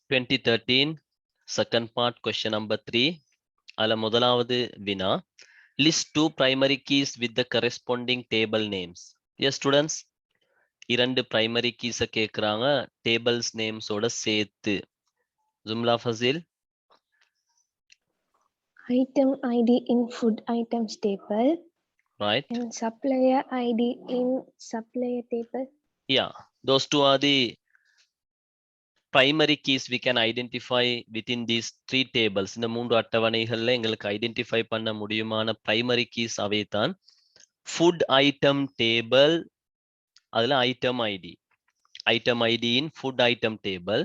2013 second part question number 3 ala முதலாவது வினா list two primary keys with the corresponding table names. Yes students, இரண்டு primary keys கேக்குறாங்க tables names ஓட சேர்த்து. Zumla Fazil. Item ID in food items table Right. and supplier ID in supplier table. Yeah, those two are the primary keys we can identify within these three tables. இந்த மூன்று அட்டவணைகள்ல எங்களுக்கு identify பண்ண முடியுமான primary keys அவை தான் food item table, அதுல item ID in food item table,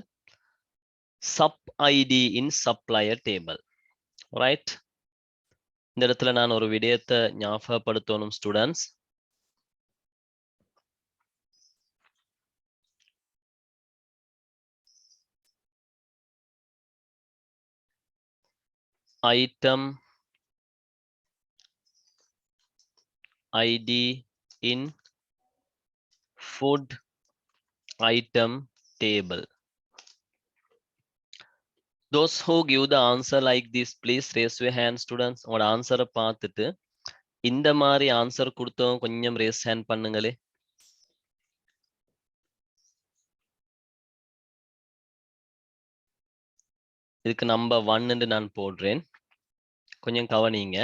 sub ID in supplier table. Right? இந்த இடத்துல நான் ஒரு விடயத்தை ஞாபகப்படுத்தணும் students. Item ID in food item table. Those who give the answer like this, please raise your hand students. உங்களோட ஆன்சரை பார்த்துட்டு இந்த மாதிரி ஆன்சர் கொடுத்தவங்க கொஞ்சம் ரேஸ் ஹேண்ட் பண்ணுங்களே. இதுக்கு நம்பர் 1 நான் போடுறேன், கொஞ்சம் கவனிங்க.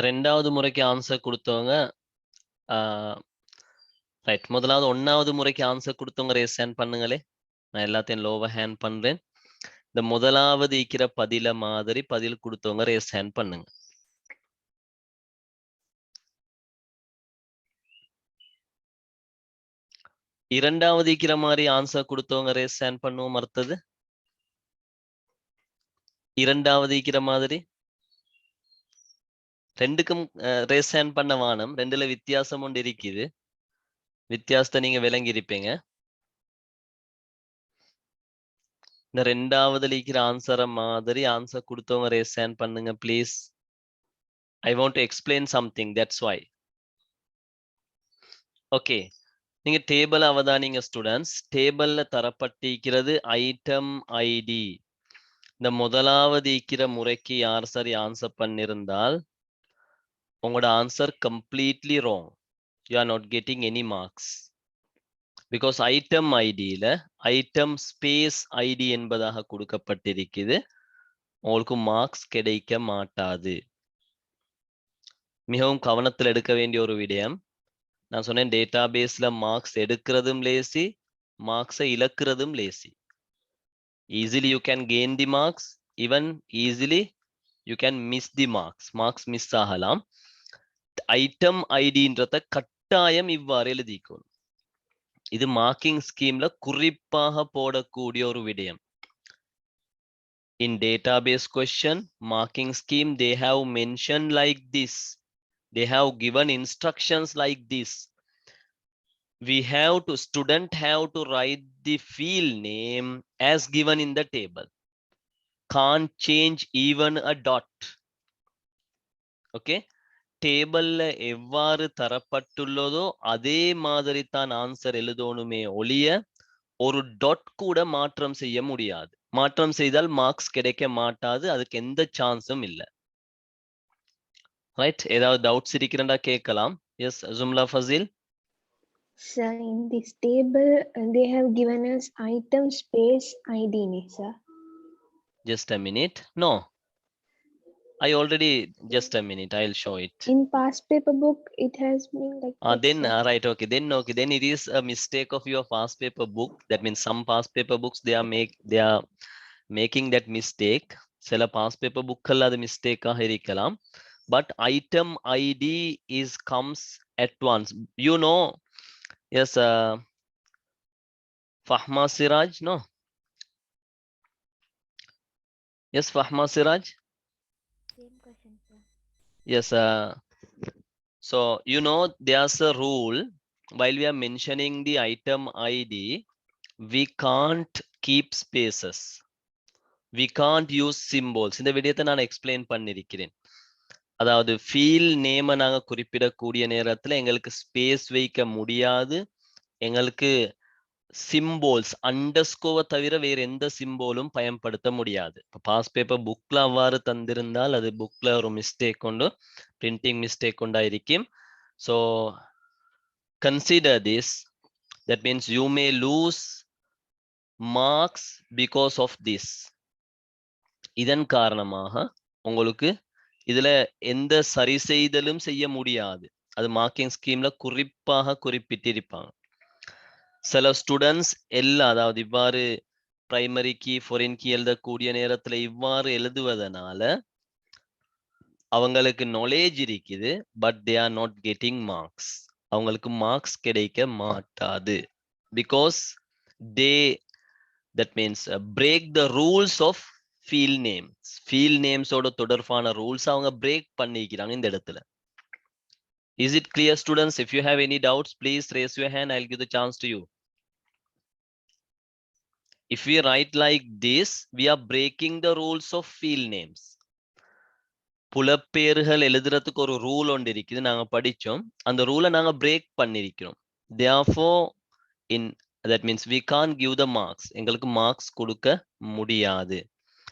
ரெண்டாவது முறைக்கு ஆன்சர் கொடுத்தவங்க ரைட், முதலாவது ஒன்னாவது முறைக்கு ஆன்சர் கொடுத்தவங்க ரேஸ் ஹேண்ட் பண்ணுங்களே. நான் எல்லாத்தையும் லோவர் ஹேண்ட் பண்றேன். இந்த முதலாவது இருக்கிற பதில மாதிரி பதில் கொடுத்தவங்க ரேஸ் ஹேண்ட் பண்ணுங்க. இரண்டாவது இருக்கிற மாதிரி ஆன்சர் கொடுத்தவங்க ரேஸ் ஹேண்ட் பண்ணுவோம். மறுத்தது இரண்டாவது இருக்கிற மாதிரி ரெண்டுக்கும் ரேஸ் ஹேண்ட் பண்ண வானம். ரெண்டுல வித்தியாசம் ஒன்று இருக்குது, வித்தியாசத்தை நீங்க விளங்கி இருப்பீங்க. இந்த ரெண்டாவது இருக்கிற ஆன்சரை மாதிரி ஆன்சர் கொடுத்தவங்க ரேஸ் ஹேண்ட் பண்ணுங்க please. I want to explain something, that's why. Okay, நீங்க டேபிள் அவதானிங்க ஸ்டூடெண்ட்ஸ். டேபிள்ல தரப்பட்டிருக்கிறது ஐட்டம் ஐடி. இந்த முதலாவது இருக்கிற முறைக்கு யார் சரி ஆன்சர் பண்ணிருந்தால் உங்களோட answer completely wrong. You are not getting any marks. Because item ஐடியில ஐட்டம் ஸ்பேஸ் ஐடி என்பதாக கொடுக்கப்பட்டிருக்குது. உங்களுக்கு மார்க்ஸ் கிடைக்க மாட்டாது. மிகவும் கவனத்தில் எடுக்க வேண்டிய ஒரு விடயம். நான் சொன்னேன் டேட்டா பேஸ்ல மார்க்ஸ் எடுக்கிறதும் லேசி, மார்க்ஸை இழக்கிறதும் லேசி. Easily you can gain the marks, even easily you can miss the marks. Marks miss ஆகலாம். ஐட்டம் ஐடின்றத கட்டாயம் இவ்வாறு எழுதிக்கணும். இது மார்க்கிங் ஸ்கீம்ல குறிப்பாக போடக்கூடிய ஒரு விடயம். In database question, marking scheme, they have mentioned like this. They have given instructions like this. We have to, student have to write the field name as given in the table. Can't change even a dot. Okay. டேபிள்ல எவ்வாறு தரப்பட்டுள்ளதோ அதே மாதிரி தான் answer எழுதணுமே ஒழிய ஒரு dot கூட மாற்றம் செய்ய முடியாது. மாற்றம் செய்தால் மார்க்ஸ் கிடைக்க மாட்டாது, அதுக்கு எந்த சான்ஸும் இல்லை. ரைட், ஏதாவது டவுட்ஸ் இருக்கிறதா கேட்கலாம். எஸ் ஜும்லா ஃபசில். Sir, in this table they have given us item space ID, sir. Just a minute. No, I already, just a minute, I'll show it. In past paper book it has been like that, Then sir. okay, then it is a mistake of your past paper book. That means some past paper books they are making that mistake. சில past paper bookல அது mistake ஆக இருக்கலாம். But item ID is comes at once. You know, yes, Fahma Siraj, no? Yes, Fahma Siraj. Same question, sir. Yes, So you know there's a rule while we are mentioning the item ID, we can't keep spaces, we can't use symbols. இந்த விடயத்தை நான் explain பண்ணிருக்கிறேன். அதாவது feel நேமை நாங்க குறிப்பிடக்கூடிய நேரத்துல எங்களுக்கு space வைக்க முடியாது, எங்களுக்கு சிம்போல்ஸ் அண்டர்ஸ்கோவை தவிர வேற எந்த சிம்போலும் பயன்படுத்த முடியாது. இப்போ பாஸ் பேப்பர் புக்ல அவ்வாறு தந்திருந்தால் அது புக்ல ஒரு மிஸ்டேக் கொண்டு பிரிண்டிங் மிஸ்டேக் கொண்டாயிருக்கும். So consider this, that means you may lose marks because of this. இதன் காரணமாக உங்களுக்கு இதுல எந்த சரி செய்தலும் செய்ய முடியாது. அது மார்க்கிங் ஸ்கீம்ல குறிப்பாக குறிப்பிட்டிருப்பாங்க. சில ஸ்டூடெண்ட்ஸ் எல்லாம் அதாவது இவ்வாறு பிரைமரி கீ ஃபாரின் கீ எழுதக்கூடிய நேரத்துல இவ்வாறு எழுதுவதனால அவங்களுக்கு நாலேஜ் இருக்குது, but they are not getting marks. அவங்களுக்கு மார்க்ஸ் கிடைக்க மாட்டாது. Because they that means break the rules of field names. Field நேம்ஸோட தொடர்பான ரூல்ஸ் அவங்க பிரேக் பண்ணிக்கிறாங்க இந்த இடத்துல. Is it clear, students? If you have any doubts, please raise your hand. I'll give the chance to you. If we write like this, we are breaking the rules of field names. புலப்பெயர்கள் எழுதுறதுக்கு ஒரு rule ஒன்று இருக்குது, நாங்க படிச்சோம். அந்த ரூலை நாங்க break பண்ணிருக்கிறோம். Therefore, in that means we can't give the marks. எங்களுக்கு மார்க்ஸ் கொடுக்க முடியாது.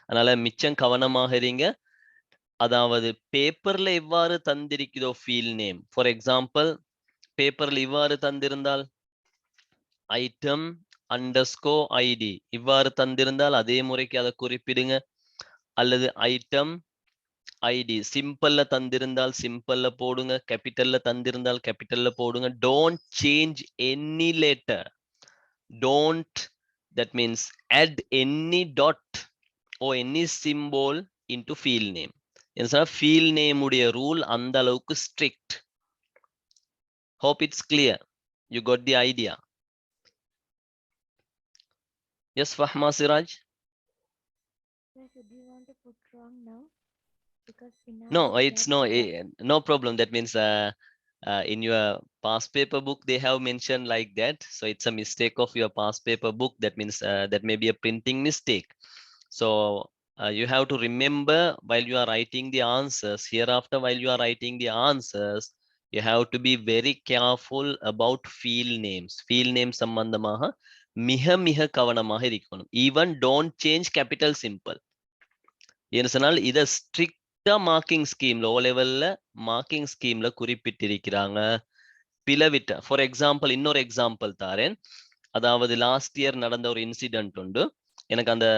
அதனால மிச்சம் கவனமாக இருங்க. அதாவது பேப்பர்ல எவ்வாறு தந்திருக்கிறதோ ஃபீல் நேம், ஃபார் எக்ஸாம்பிள் பேப்பர்ல இவ்வாறு தந்திருந்தால் ஐட்டம் அண்டர்ஸ்கோ ஐடி இவ்வாறு தந்திருந்தால் அதே முறைக்கு அதை குறிப்பிடுங்க. அல்லது ஐட்டம் ஐடி சிம்பிள்ல தந்திருந்தால் சிம்பிள்ல போடுங்க, கேபிட்டல்ல தந்திருந்தால் கேபிட்டல்ல போடுங்க. Don't change any letter, don't that means add any dot or any symbol into field name. Feel name உடைய ரூல் அந்த அளவுக்கு strict. Hope it's clear. You got the idea. Yes, Fahma Siraj? Sir, so do you want to put wrong now? Because No, Vinay it's no problem. That means in your past paper book they have mentioned like that, so it's a mistake of your past paper book. That means that may be a printing mistake. So you have to remember while you are writing the answers, hereafter while you are writing the answers, you have to be very careful about field names. Field names சம்பந்தமாக மிக கவனமாக இருக்கணும். Even don't change capital simple. ஏன்னு சொன்னால் இதை ஸ்ட்ரிக்டா marking ஸ்கீம்ல ஓ லெவல்ல marking ஸ்கீம்ல குறிப்பிட்டிருக்கிறாங்க. பிளவிட்ட for example இன்னொரு எக்ஸாம்பிள் தாரேன். அதாவது லாஸ்ட் இயர் நடந்த ஒரு இன்சிடென்ட் உண்டு. எனக்கு அந்த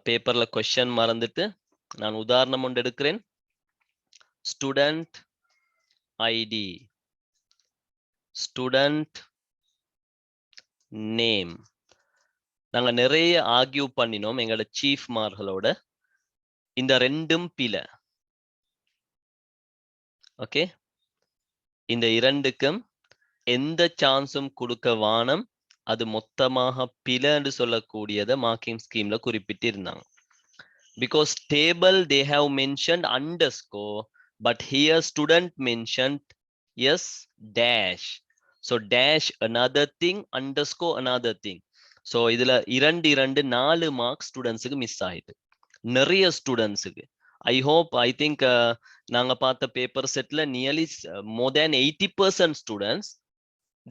பேப்பர்ல கொஸ்டின் மறந்துட்டு நான் உதாரணம் ஒன்று எடுக்கிறேன். Student ID, student name. நாங்க நிறைய ஆர்கியூ பண்ணினோம் எங்களோட சீஃப் மார்களோட. இந்த ரெண்டும் பிழை. ஓகே, இந்த இரண்டுக்கும் எந்த சான்ஸும் கொடுக்க வானம். அது மொத்தமாக பிழைன்னு சொல்லக்கூடியதை marking ஸ்கீம்ல குறிப்பிட்டிருந்தாங்க. Because table they have mentioned underscore, but here student mentioned yes dash. So dash another thing, underscore another thing. So இதுல இரண்டு 4 மார்க்ஸ் ஸ்டூடெண்ட்ஸுக்கு மிஸ் ஆயிட்டு, நிறைய ஸ்டூடெண்ட்ஸுக்கு. I think நாங்க பார்த்த பேப்பர் செட்ல nearly more than 80% students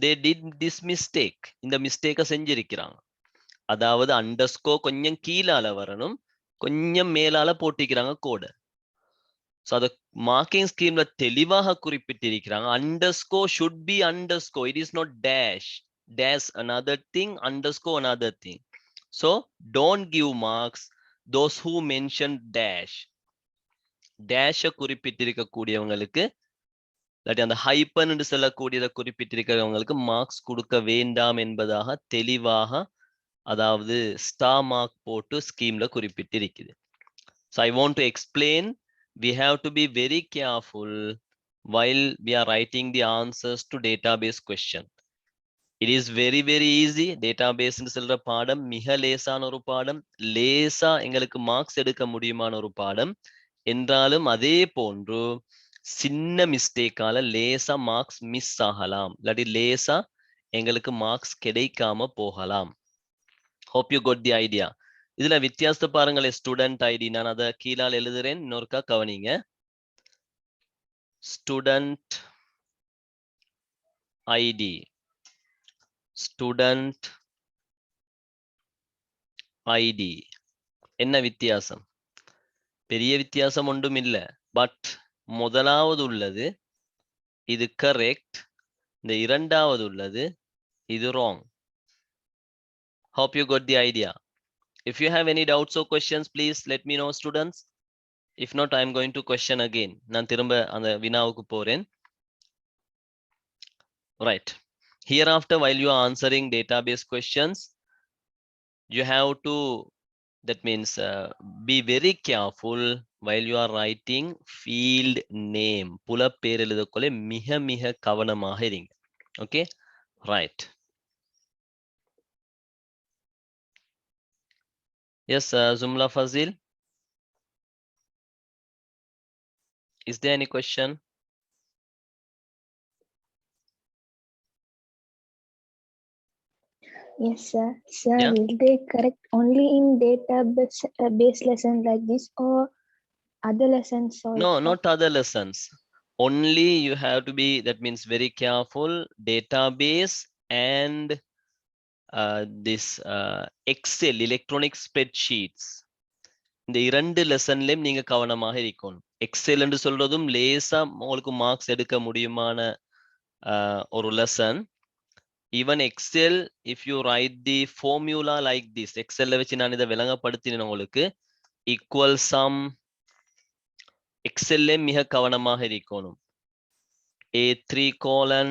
they did this mistake. இந்த மிஸ்டேக்கை செஞ்சிருக்கிறாங்க. அதாவது அண்டர்ஸ்கோ கொஞ்சம் கீழால வரணும், கொஞ்சம் மேலால போட்டிக்கிறாங்க கோடு. ஸோ அதை மார்க்கிங் ஸ்கீம்ல தெளிவாக குறிப்பிட்டிருக்கிறாங்க. Underscore should be underscore, it is not dash. Dash another thing, underscore another thing. So don't give marks those who mentioned dash. டேஷை குறிப்பிட்டிருக்கக்கூடியவங்களுக்கு இல்லாட்டி அந்த ஹைப்பன் என்று சொல்லக்கூடியதை குறிப்பிட்டிருக்கிறவங்களுக்கு மார்க்ஸ் கொடுக்க வேண்டாம் என்பதாக தெளிவாக அதாவது ஸ்டார் மார்க் போட்டு ஸ்கீம்ல குறிப்பிட்டிருக்குது. So I want to explain, we have to be very careful while we are writing the answers to database question. It is very easy. database ன்னு சொல்ற பாடம் மிக லேசான ஒரு பாடம். லேசா எங்களுக்கு மார்க்ஸ் எடுக்க முடியுமான ஒரு பாடம் என்றாலும் அதே போன்று சின்ன மிஸ்டேக்கால லேசா மார்க்ஸ் மிஸ் ஆகலாம், இல்லாட்டி லேசா எங்களுக்கு மார்க்ஸ் கிடைக்காம போகலாம். Hope you got the idea. இதுல வித்தியாசத்தை பாருங்களேன். ஸ்டூடெண்ட் ஐடி நான் அதை கீழால் எழுதுறேன், இன்னொருக்கா கவனிங்க. ஸ்டூடெண்ட் ஐடி, ஸ்டூடெண்ட் ஐடி என்ன வித்தியாசம்? பெரிய வித்தியாசம் ஒன்றும் இல்லை. பட் முதலாவது உள்ளது இது கரெக்ட், இந்த இரண்டாவது உள்ளது இது wrong. Hope you got the idea. If you have any doubts or questions, please let me know, students. If not, I am going to question again. நான் திரும்ப அந்த வினாவுக்கு போறேன். Right. Hereafter, while you are answering database questions, you have to, that means be very careful while you are writing field name. புலப்பெயர் எழுதக்குள்ள மிக மிக கவனமாக இருங்க. Okay? Right. Yes, Zumla Fazil. Is there any question? Yes, sir. Sir, Yeah. will they correct only in database base lesson like this or other lessons also? No, not other lessons. Only you have to be, that means very careful, database and this Excel, electronic spreadsheets. இந்த இரண்டு லெசன்லயும் நீங்க கவனமாக இருக்கணும். Excel என்று சொல்றதும் லேசா உங்களுக்கு marks எடுக்க முடியுமான ஒரு lesson. Even Excel, if you write the formula like this, எக்ஸெல்ல வச்சு நான் இதை விளங்கப்படுத்தினேன் உங்களுக்கு. ஈக்குவல் சம், எக்ஸெல்ல மிக கவனமாக இருக்கணும். A3 colon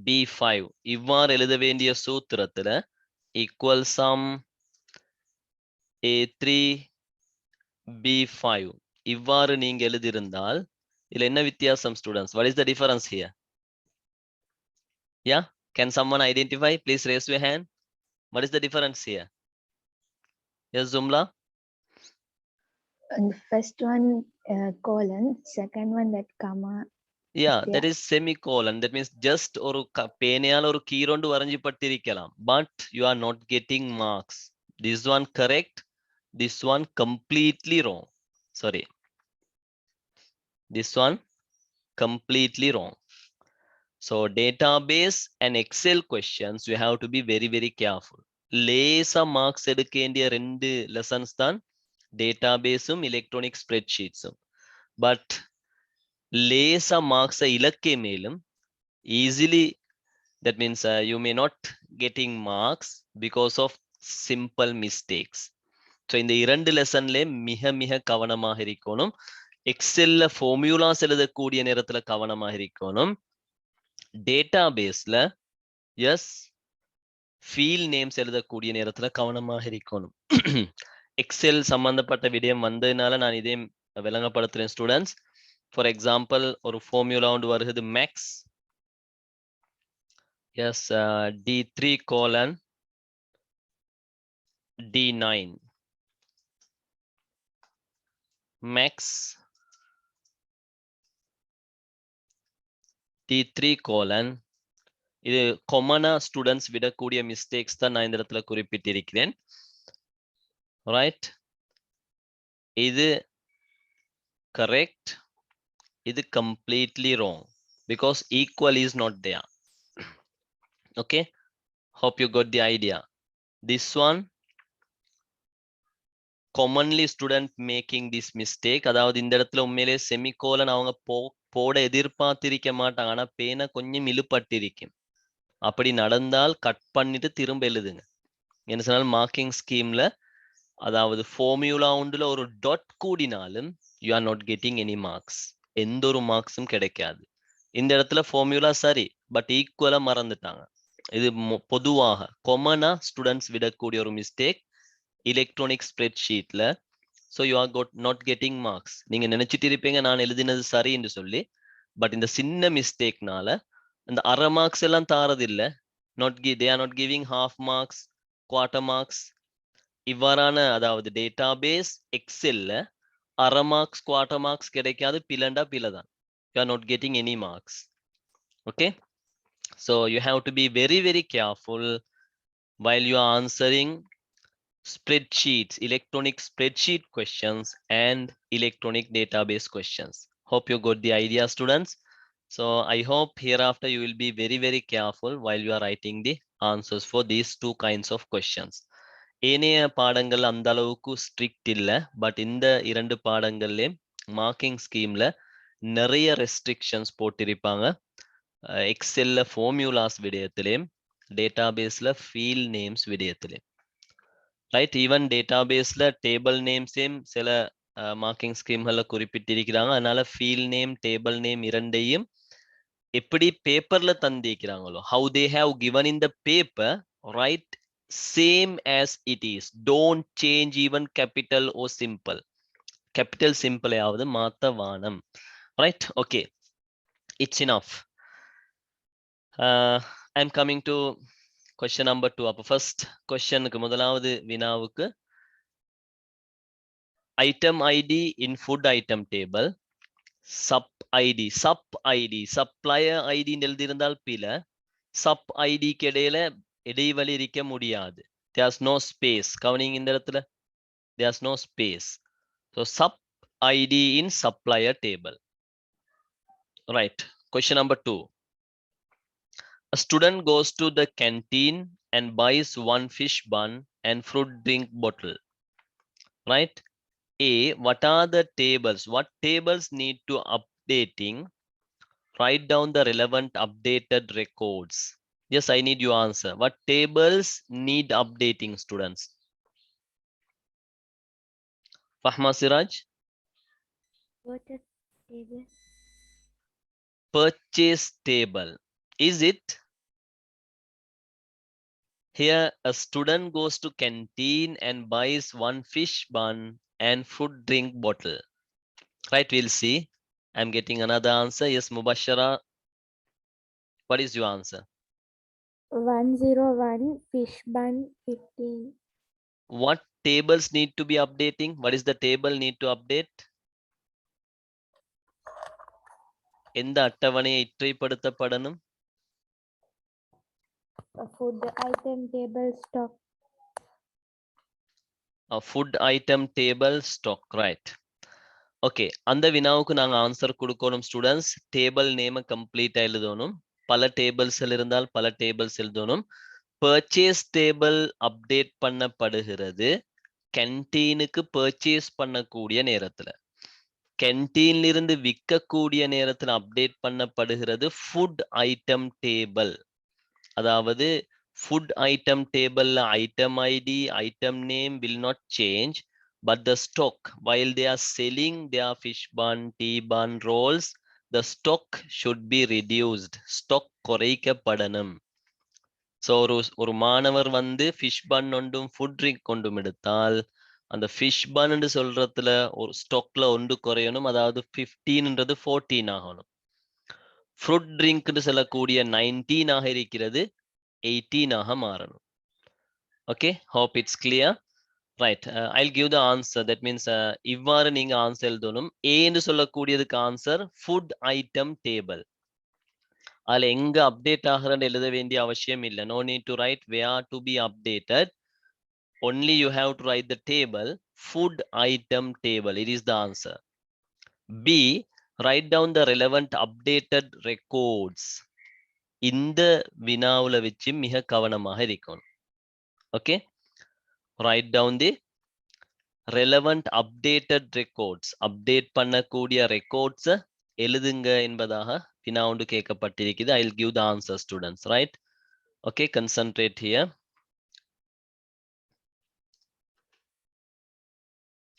B5 இவ்வாறு எழுத வேண்டிய சூத்திரத்துல equal sum A3 B5 இவ்வாறு நீங்க எழுதியிருந்தால் இதுல என்ன வித்தியாசம் students? What is the difference here? Yeah, can someone identify? Please raise your hand. What is the difference here? Yes, Zumla? And the first one colon, second one that comma. Yeah, Yeah. that is semicolon. That means just ஒரு பேனையால் ஒரு கீரோண்டு வரைஞ்சி பட்டிருக்கலாம். But you are not getting marks. This one correct. This one completely wrong. Sorry. This one completely wrong. So database and Excel questions, you have to be very, very careful. லேசா marks எடுக்க வேண்டிய ரெண்டு lessons தான் டேட்டாபேஸும் electronic ஸ்ப்ரெட்ஷீட்ஸும். But லேசா மார்க்ஸை இலக்கே மேலும் easily, that means you may not getting marks because of simple mistakes. So இந்த இரண்டு லெசன்ல மிக மிக கவனமாக இருக்கணும். எக்ஸெல்ல ஃபார்முலாஸ் எழுதக்கூடிய நேரத்துல கவனமாக இருக்கணும். டேட்டாபேஸ்ல எஸ் ஃபீல்ட் நேம்ஸ் எழுதக்கூடிய நேரத்துல கவனமாக இருக்கணும். எக்ஸெல் சம்பந்தப்பட்ட விடயம் வந்ததுனால நான் இதே விளங்கப்படுத்துறேன் ஸ்டூடெண்ட்ஸ். ஃபார் எக்ஸாம்பிள் ஒரு ஃபார்முலா ஒன்று வருகிறது max. S D3 colon D9 max D3 colon. இது காமனா ஸ்டூடெண்ட்ஸ் விடக்கூடிய மிஸ்டேக்ஸ் தான் நான் இந்த இடத்துல குறிப்பிட்டிருக்கிறேன். ரைட், இது கரெக்ட், இது completely wrong because equal is not there. Okay, hope you got the idea. This one commonly student making this mistake. அதாவது இந்த இடத்துல உண்மையிலே செமிகோலன் அவங்க போட எதிர்பார்த்திருக்க மாட்டாங்க, ஆனா பேனை கொஞ்சம் இழுப்பட்டிருக்கும். அப்படி நடந்தால் கட் பண்ணிட்டு திரும்ப எழுதுங்க. என்ன சொன்னாலும் மார்க்கிங் ஸ்கீம்ல, அதாவது ஃபார்முலா ஒன்றுல ஒரு டாட் கூடினாலும் you are not getting any marks, எந்த ஒரு மார்க்ஸும் கிடைக்காது. இந்த இடத்துல ஃபார்முலா சரி, பட் ஈக்குவலா மறந்துட்டாங்க. இது பொதுவாக காமனா ஸ்டூடெண்ட்ஸ் விடக்கூடிய ஒரு மிஸ்டேக் எலக்ட்ரானிக் ஸ்ப்ரெட்ஷீட்ல. So you are not getting marks. நீங்க நினைச்சிட்டு இருப்பீங்க நான் எழுதினது சரி என்று சொல்லி, பட் இந்த சின்ன மிஸ்டேக்னால இந்த அரை மார்க்ஸ் எல்லாம் தாரது இல்ல. they are not giving half marks, quarter marks. இவ்வாறான, அதாவது டேட்டாபேஸ் எக்ஸெல்ல அரை மார்க்ஸ் குவார்டர் மார்க்ஸ் கிடைக்காது, பிலண்டா பிலதான். You are not getting any marks. Okay, so you have to be very very careful while you are answering spreadsheets, electronic spreadsheet questions and electronic database questions. Hope you got the idea, students. So I hope hereafter you will be very very careful while you are writing the answers for these two kinds of questions. ஏனைய பாடங்கள் அந்த அளவுக்கு strict இல்ல, but இந்த 2 பாடங்கள்லயும் marking ஸ்கீம்ல நிறைய restrictions போட்டிருப்பாங்க. எக்ஸெல்ல formulas விடயத்திலேயும் டேட்டாபேஸ்ல ஃபீல்ட் நேம்ஸ் விடயத்திலேயும், ரைட். ஈவன் டேட்டாபேஸ்ல டேபிள் நேம்ஸையும் சில மார்க்கிங் ஸ்கீம்கள்ல குறிப்பிட்டிருக்கிறாங்க. அதனால ஃபீல்ட் நேம் டேபிள் நேம் இரண்டையும் எப்படி பேப்பர்ல தந்திருக்கிறாங்களோ, how they have given in the paper, right, same as it is. Don't change even capital or simple. Capital simple யாவது மாத்த வானம். Right? Okay. It's enough. I'm coming to question number 2. அப்ப first questionக்கு முதலாவது வினாவுக்கு item ID in food item table, sub ID, supplier ID எழுதியிருந்தால் பில, sub ID க்கு இடையில இடைவெளி இருக்க முடியாது. There's no space. கவனிங்க இந்த இடத்துல, there's no space. So sub ID in supplier table. Right. Question number 2. A student goes to the canteen and buys 1 fish bun and fruit drink bottle. Right. A, what are the tables? What tables need to updating? Write down the relevant updated records. Yes, I need your answer. What tables need updating, students? Fahma Siraj? Water table. Purchase table. Is it? Here a student goes to canteen and buys 1 fish bun and fruit drink bottle. Right, we'll see. I'm getting another answer. Yes, Mubashara. What is your answer? 101 fish bun 15. What tables need to be updating? What is the table need to update? எந்த அட்டவணையை இற்றைப்படுத்தப்படணும்? Food item table stock. A food item table stock, right. Okay, அந்த வினாவுக்கு நாங்க answer கொடுக்கணும் students. Table name கம்ப்ளீட்டா எழுதணும். பல tables இருந்தால் பல டேபிள்ஸ் எழுதணும். பர்ச்சேஸ் டேபிள் அப்டேட் பண்ணப்படுகிறது கேன்டீனுக்கு பர்ச்சேஸ் பண்ணக்கூடிய நேரத்துல. கேன்டீன்ல இருந்து விற்கக்கூடிய நேரத்துல அப்டேட் பண்ணப்படுகிறது ஃபுட் ஐட்டம் டேபிள். அதாவது ஃபுட் ஐட்டம் டேபிள்ல item ID, item name will not change, but the stock, while they are selling their fish bun, tea bun, rolls, the stock should be reduced. Stock குறைக்கப்படணும். So ஒரு மாணவர் வந்து fish பன் ஒன்றும் food drink கொண்டும் எடுத்தால் அந்த fish பன்னு சொல்றதுல ஒரு ஸ்டாக்ல ஒன்று குறையணும், அதாவது 15ன்றது 14 ஆகணும். ஃப்ரூட் ட்ரிங்க்னு சொல்லக்கூடிய 19 ஆக இருக்கிறது 18 ஆக மாறணும். Okay, hope it's clear. Right, I'll give the answer. That means இவ்வாறு நீங்க ஆன்சர் எழுதணும். ஏன்னு சொல்லக்கூடியதுக்கு ஆன்சர் ஃபுட் ஐட்டம் டேபிள். அதுல எங்க அப்டேட் ஆகிறன்னு எழுத வேண்டிய அவசியம் இல்லை. No need to write where to be updated. Only you have to write the table, food item table. It is the answer. B, write down the relevant updated records. இந்த வினாவுல வச்சு மிக கவனமாக இருக்கணும். Okay, write down the relevant updated records. Update பண்ணக்கூடிய records எழுதுங்க என்பதாக வினா ஒன்று கேட்கப்பட்டிருக்கிறது. I will give the answer, students. Right? Okay, concentrate here.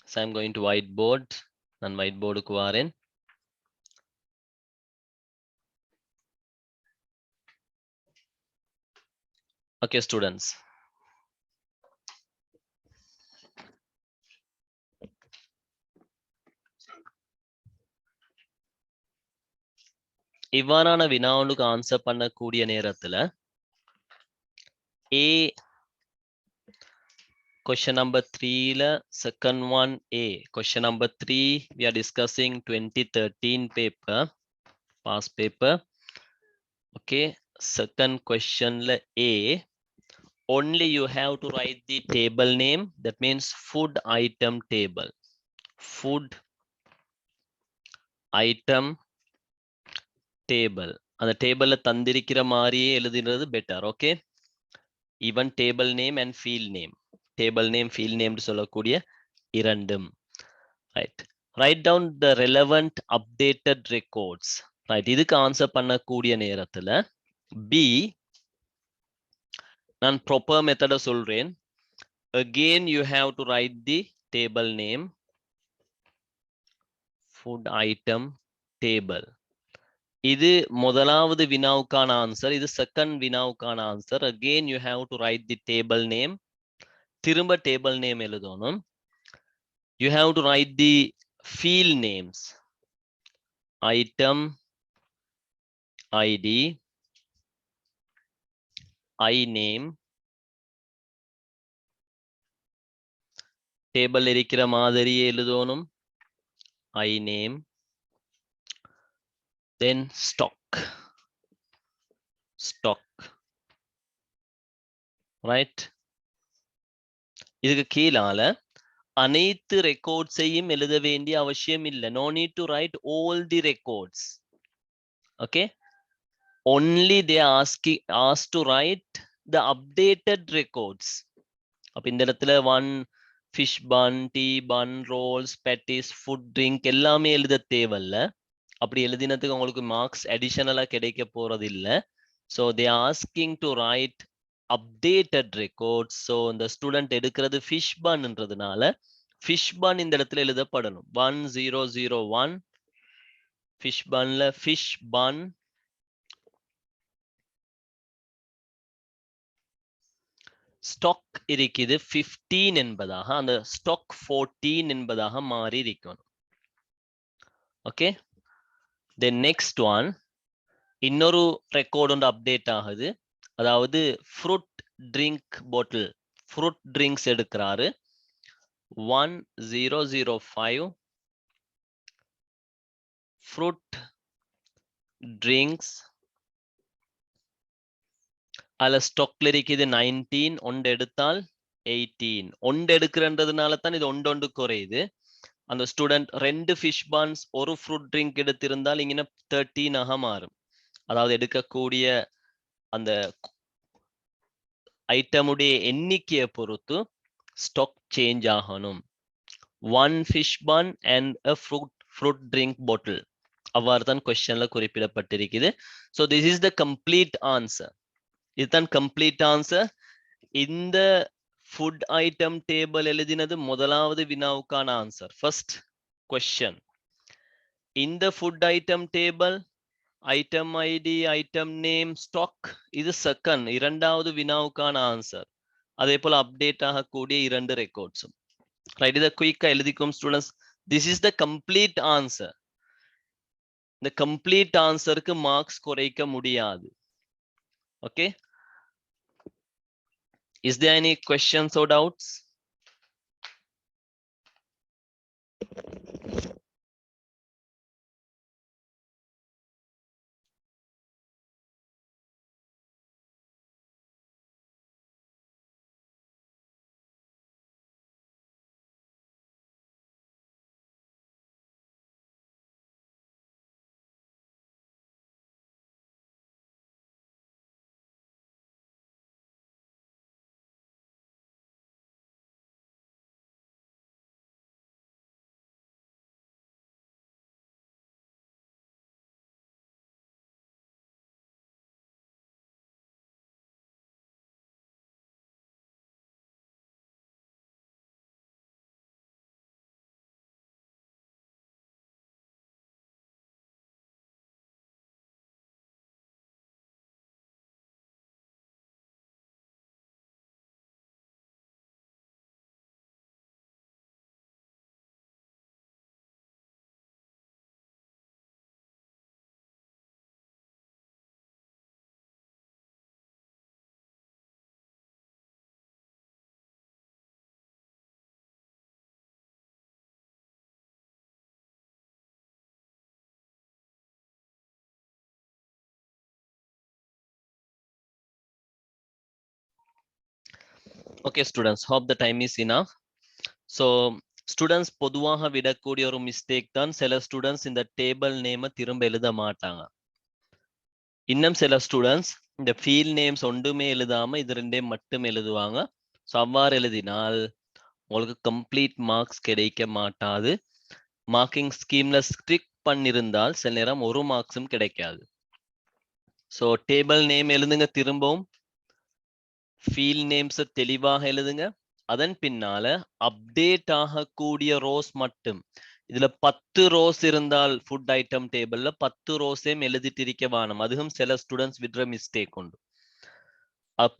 So I'm going to whiteboard. நான் whiteboardக்கு வாரேன். Okay, students. இவ்வாறான வினாவுக்கு ஆன்சர் பண்ணக்கூடிய நேரத்துல A Question number 3 la second one A. Question number 3 we are discussing 2013 paper, past paper. Okay, second question la A. Only you have to write the table name, that means food item table. Food item table. அந்த டேபிள்ல தந்திருக்கிற மாதிரியே எழுதினது better. Okay, even table name and field name, table name field name சொல்லக்கூடிய இரண்டும். Right, write down the relevant updated records. Right, இதுக்கு answer பண்ணக்கூடிய நேரத்துல பி, நான் ப்ராப்பர் மெத்தட சொல்றேன். Again you have to write the table name, food item table. இது முதலாவது வினாவுக்கான ஆன்சர், இது செகண்ட் வினாவுக்கான answer. Again you have to write the table name, திரும்ப டேபிள் நேம் எழுதணும். You have to write the field names, item id, I name, table இருக்கிற மாதிரியே எழுதணும், I name, then stock, right. இதுக்கு கீழால அனைத்து ரெக்கார்ட்ஸையும் எழுத வேண்டிய அவசியம் இல்லை. No need to write all the records. Okay, only they are asked to write the updated records. அப்ப இந்த இடத்துல one fish bun, tea bun, rolls, patties, food, drink எல்லாமே எழுத தேவையில்ல. அப்படி எழுதினதுக்கு உங்களுக்கு மார்க்ஸ் அடிஷனலா கிடைக்க போறது இல்ல. So they are asking to write updated records. So இந்த ஸ்டூடெண்ட் எடுக்கிறது fish bunன்றதுனால fish bun இந்த இடத்துல எழுதப்படணும். 1001 fish bunல fish bun, ஸ்டாக் இருக்குது 15 என்பதாக, அந்த ஸ்டாக் 14 என்பதாக மாறி இருக்கணும். ஓகே, தென் நெக்ஸ்ட் ஒன், இன்னொரு ரெக்கார்ட் ஒன்று அப்டேட் ஆகுது. அதாவது ஃப்ரூட் ட்ரிங்க் பாட்டில், ஃப்ரூட் ட்ரிங்க்ஸ் எடுக்கிறாரு 1005 ஃப்ரூட் ட்ரிங்க்ஸ். அதுல ஸ்டாக்ல இருக்குது 19, ஒன்று எடுத்தால் 18. ஒன்று எடுக்கிறன்றதுனால தான் இது ஒன்று குறையுது. அந்த ஸ்டூடெண்ட் 2 ஃபிஷ் பான்ஸ் ஒரு ஃப்ரூட் ட்ரிங்க் எடுத்திருந்தால் இங்கே 13 மாறும். அதாவது எடுக்கக்கூடிய அந்த ஐட்டமுடைய எண்ணிக்கையை பொறுத்து ஸ்டாக் சேஞ்ச் ஆகணும். 1 fish bun and a fruit drink bottle, அவ்வாறு தான் கொஸ்டின்ல குறிப்பிடப்பட்டிருக்குது. So this is the complete answer. இதுதான் கம்ப்ளீட் ஆன்சர். இந்த ஃபுட் ஐட்டம் டேபிள் எழுதினது முதலாவது வினாவுக்கான ஆன்சர், ஃபர்ஸ்ட் கொஸ்டின். இந்த food item table, item ID, item name, stock, இது செகண்ட் இரண்டாவது வினாவுக்கான ஆன்சர். அதே போல அப்டேட் ஆகக்கூடிய 2 ரெக்கார்ட்ஸும். ரைட், இதை குயிக்கா எழுதிக்கும் students. This is the complete answer. இந்த கம்ப்ளீட் ஆன்சருக்கு மார்க்ஸ் குறைக்க முடியாது. Okay, is there any questions or doubts? Okay students, hope the time is enough. So students பொதுவாக விடக்கூடிய ஒரு மிஸ்டேக் தான் சில ஸ்டூடெண்ட்ஸ் இந்த டேபிள் நேமை திரும்ப எழுத மாட்டாங்க. இன்னும் சில ஸ்டூடெண்ட்ஸ் இந்த ஃபீல்ட் நேம்ஸ் ஒன்றுமே எழுதாம இது ரெண்டே மட்டும் எழுதுவாங்க. ஸோ அவ்வாறு எழுதினால் உங்களுக்கு கம்ப்ளீட் மார்க்ஸ் கிடைக்க மாட்டாது. மார்க்கிங் ஸ்கீம்ல ஸ்ட்ரிக் பண்ணியிருந்தால் சில நேரம் ஒரு மார்க்ஸும் கிடைக்காது. ஸோ டேபிள் நேம் எழுதுங்க, திரும்பவும் ஃபீல்ட் நேம்ஸை தெளிவாக எழுதுங்க. அதன் பின்னால அப்டேட் ஆகக்கூடிய ரோஸ் மட்டும், இதுல 10 ரோஸ் இருந்தால் ஃபுட் ஐட்டம் டேபிள்ல 10 ரோஸையும் எழுதிட்டு இருக்க வேணும். அதுவும் சில ஸ்டூடெண்ட்ஸ் விடுற மிஸ்டேக் உண்டு.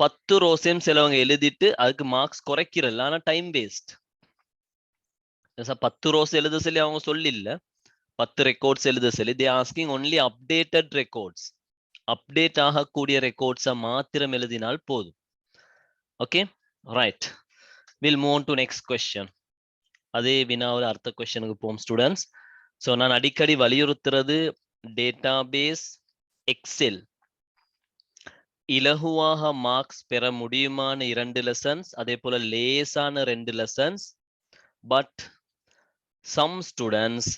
10 ரோஸையும் சிலவங்க எழுதிட்டு அதுக்கு மார்க்ஸ் குறைக்கிறல்ல, ஆனா டைம் வேஸ்ட். 10 ரோஸ் எழுத சொல்லி அவங்க சொல்லில்ல, 10 ரெக்கார்ட்ஸ் எழுத சொல்லி they asking only updated records. Update ஆகக்கூடிய ரெக்கார்ட்ஸை மாத்திரம் எழுதினால் போதும். Okay right, we'll move on to next question. அதே வினாவில் அடுத்த கொஸ்டினுக்கு போவோம் ஸ்டூடெண்ட்ஸ். ஸோ நான் அடிக்கடி வலியுறுத்துறது டேட்டாபேஸ் எக்ஸெல் இலகுவாக மார்க்ஸ் பெற முடியுமான 2 லெசன்ஸ், அதே போல லேசான 2 lessons. But some students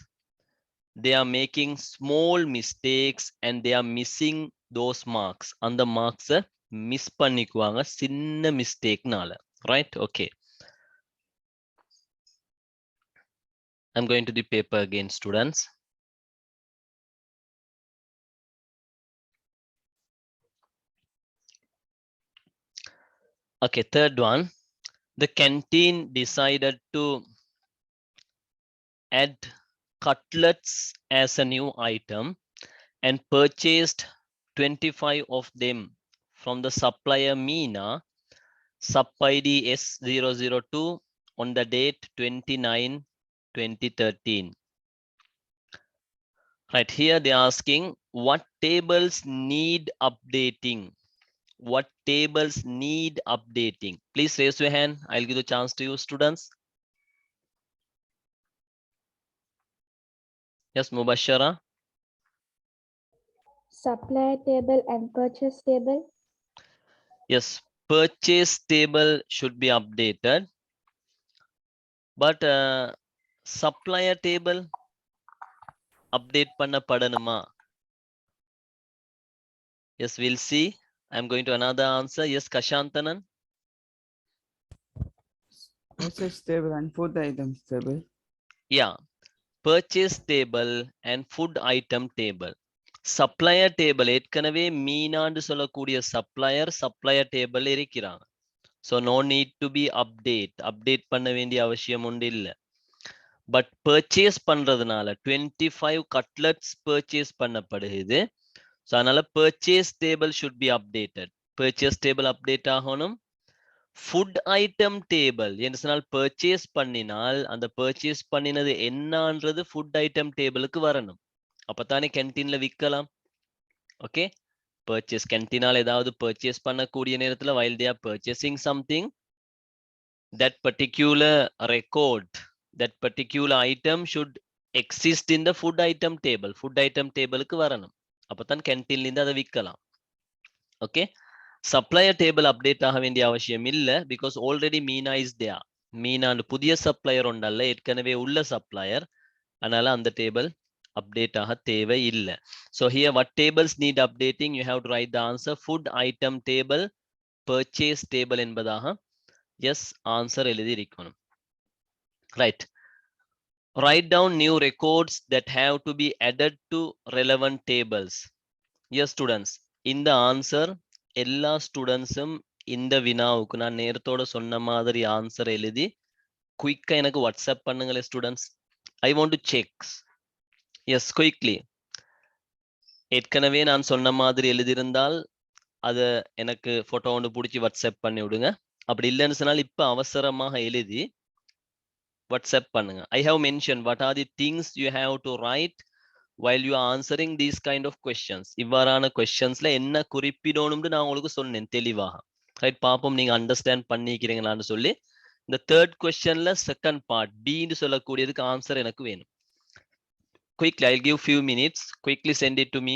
they are making small mistakes and they are missing those marks. அந்த மார்க்ஸை மிஸ் பண்ணிக்குவாங்க சின்ன மிஸ்டேக்னால. Right, okay. I'm going to the paper again, students. Okay, third one. The canteen decided to add cutlets as a new item and purchased 25 of them from the supplier Meena, sub ID S002 on the date 29/2013. Right, here they are asking what tables need updating. What tables need updating? Please raise your hand. I'll give the chance to you, students. Yes, Mubashara. Supplier table and purchase table. Yes, purchase table should be updated. But supplier table update பண்ணப்படணுமா? Yes, we'll see. I'm going to another answer. Yes, Kashantanan. Purchase table and food items table. Yeah, purchase table and food item table. Supplier table ஏற்கனவே மீனான்னு சொல்லக்கூடிய supplier table இருக்கிறாங்க. So no need to be update பண்ண வேண்டிய அவசியம் உண்டு இல்லை. But purchase பண்றதுனால 25 cutlets purchase பண்ணப்படுகிறது. So அதனால purchase table should be updated. Purchase table update ஆகணும். ஃபுட் ஐட்டம் டேபிள் என்று சொன்னால் பர்ச்சேஸ் பண்ணினால் அந்த பர்ச்சேஸ் பண்ணினது என்னன்றது ஃபுட் ஐட்டம் டேபிளுக்கு வரணும். அப்பத்தானே கேன்டீன்ல விற்கலாம். ஓகே, பர்ச்சேஸ் கேன்டீனால் ஏதாவது பர்ச்சேஸ் பண்ணக்கூடிய நேரத்தில் while they are purchasing something, that particular record, that particular item should exist in the food item table. Food item table க்கு வரணும். அப்பதான் கேன்டீன்ல இருந்து அதை விற்கலாம். ஓகே, சப்ளையர் டேபிள் அப்டேட் ஆக வேண்டிய அவசியம் இல்லை. Because already Meena is there. மீனான்னு புதிய சப்ளையர் ஒன்றல்ல, ஏற்கனவே உள்ள சப்ளையர். அதனால அந்த டேபிள் அப்டேட் ஆக தேவை இல்லை. So here what tables need updating? You have to write the answer. Food item table, purchase table என்பதாக எஸ் ஆன்சர் எழுதி இருக்கணும். Right, write down new records that have to be added to relevant tables. Yes students, இந்த answer எல்லா ஸ்டூடெண்ட்ஸும் இந்த வினாவுக்கு நான் நேரத்தோட சொன்ன மாதிரி ஆன்சர் எழுதி குயிக்கா எனக்கு வாட்ஸ்அப் பண்ணுங்களேன் students. I want to check. Yes, quickly. ஏற்கனவே நான் சொன்ன மாதிரி எழுதியிருந்தால் அதை எனக்கு போட்டோ ஒன்று பிடிச்சி வாட்ஸ்அப் பண்ணி விடுங்க. அப்படி இல்லைன்னு சொன்னால் இப்ப அவசரமாக எழுதி வாட்ஸ்அப் பண்ணுங்க. I have mentioned what are the things you have to write while you are answering these kind of questions. இவ்வாறான questionஸ்ல என்ன குறிப்பிடணும்னு நான் உங்களுக்கு சொன்னேன் தெளிவாக. ரைட், பாப்போம் நீங்க அண்டர்ஸ்டாண்ட் பண்ணிக்கிறீங்களான்னு சொல்லி. இந்த தேர்ட் கொஸ்டின்ல செகண்ட் பார்ட் பின்னு சொல்லக்கூடியதுக்கு ஆன்சர் எனக்கு வேணும். Quickly, I'll give few minutes. Quickly send it to me.